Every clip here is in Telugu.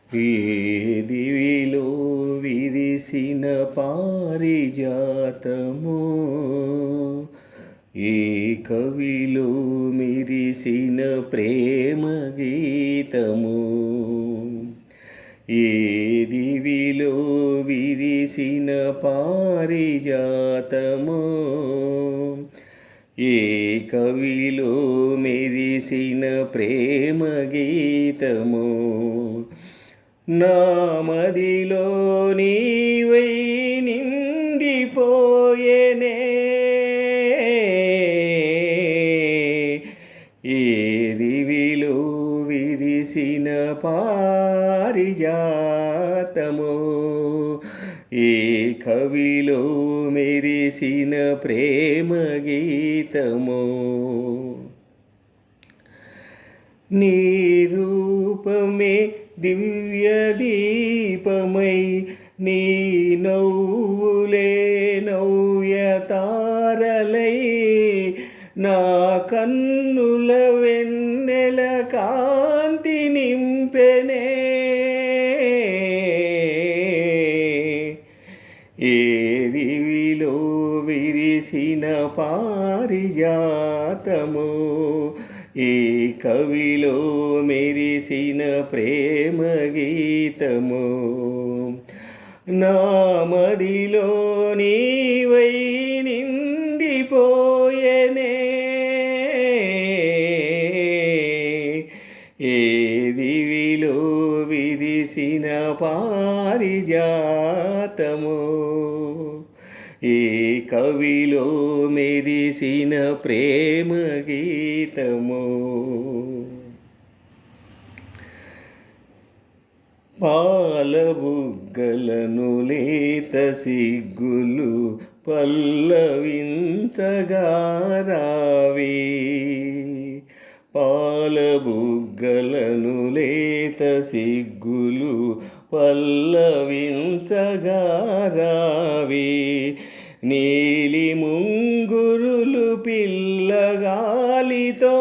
ఏ దివిలో విరిసిన పారిజాతమో, ఏ కవిలో మిరిసిన ప్రేమ గీతము, ఏ దివిలో విరిసిన పారిజాతమో, ఏ కవిలో మెరిసిన ప్రేమ గీతము, నా మదిలో నీవై నిండిపోయేనే, ఏ దివిలో విరిసిన పారిజాతమో, ఏ కవిలో మెరిసిన ప్రేమ గీతమో, నీ రూపమే దివ్య దీపమై, నీ నవ్వులే నవ్య తారలై, నా కన్నుల వెన్నెల కాంతి నింపెనే, ఏ దివిలో విరిసిన పారిజాతము, ఏ కవిలో మెరిసిన ప్రేమ గీతము, నా మదిలో నీవై నిండిపోయేనే, ఏ దివిలో విరిసిన పారిజాతము, ఏ కవిలో మెరిసిన ప్రేమ గీతము, పాలబుగ్గలను లేత సిగ్గులు పల్లవించగా రావే, పాలబుగ్గలను లేత సిగ్గులు పల్లవించగా రావే, నీలి ముంగురులు పిల్లగాలితో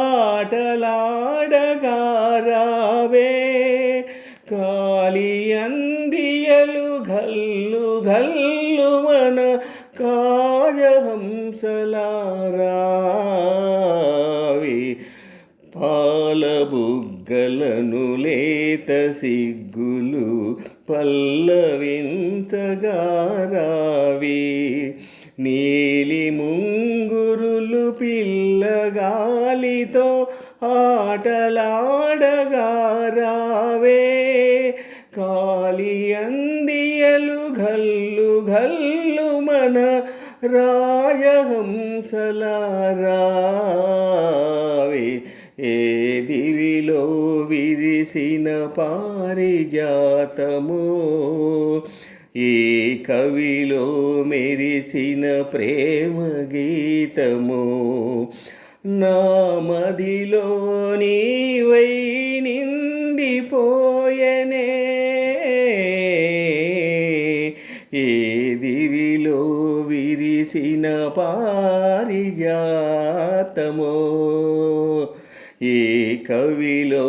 ఆటలాడగా రావే, కాలి అందియలు గల్లు గల్లు మన కాజహంసలారావే, పాలబుగ్గలను లేత సిగ్గులు పల్లవించగా రావే, నీలి ముంగురులు పిల్లగాలితో ఆటలాడగా రావే, కాలి అందియలు గల్లు గల్లు మన రాజహంసలారావే, ఏ దివిలో విరిసిన పారిజాతము, ఏ కవిలో మెరిసిన ప్రేమ గీతము, నా మదిలో నీవై నిండిపోయేనే, ఏ దివిలో విరిసిన పారిజాతమో, ఏ కవిలో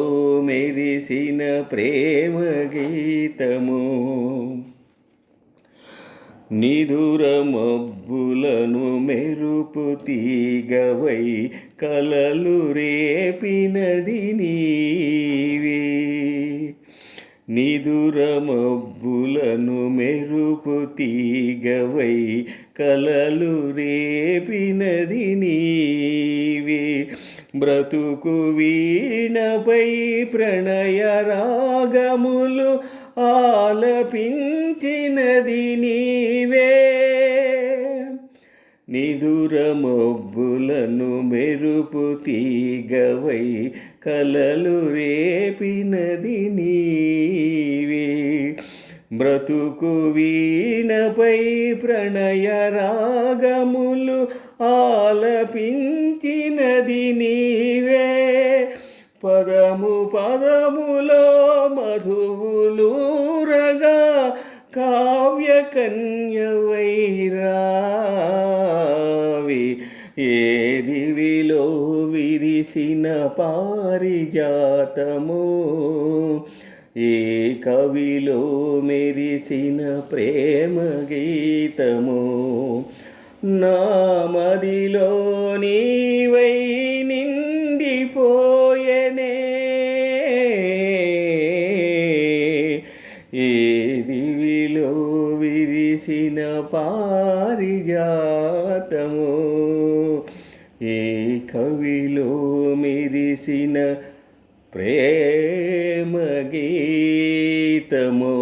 మెరిసిన ప్రేమ గీతము, నిదుర మబ్బులను మెరుపు తీగవై కలలు రేపినది నీవే, నిదుర మబ్బులను మెరుపు తీగవై కలలు రేపినది నీవే, బ్రతుకు వీణపై ప్రణయ రాగములు ఆలపించినది నీవే, నిదుర మబ్బులను మెరుపు తీగవై కలలు రేపినది నీవే, బ్రతుకు వీణపై ప్రణయ రాగములు ఆలపించినది నీవే, పదము పదములో మధువులూరగా కావ్య కన్యవై రావే, ఏ దివిలో విరిసిన పారిజాతము, ఏ కవిలో మెరిసిన ప్రేమ గీతము నా మదిలో నీవై నిండిపోయెనే ఏ దివిలో విరిసిన పారిజాతము ఏ కవిలో మెరిసిన ప్రేమ గీతము.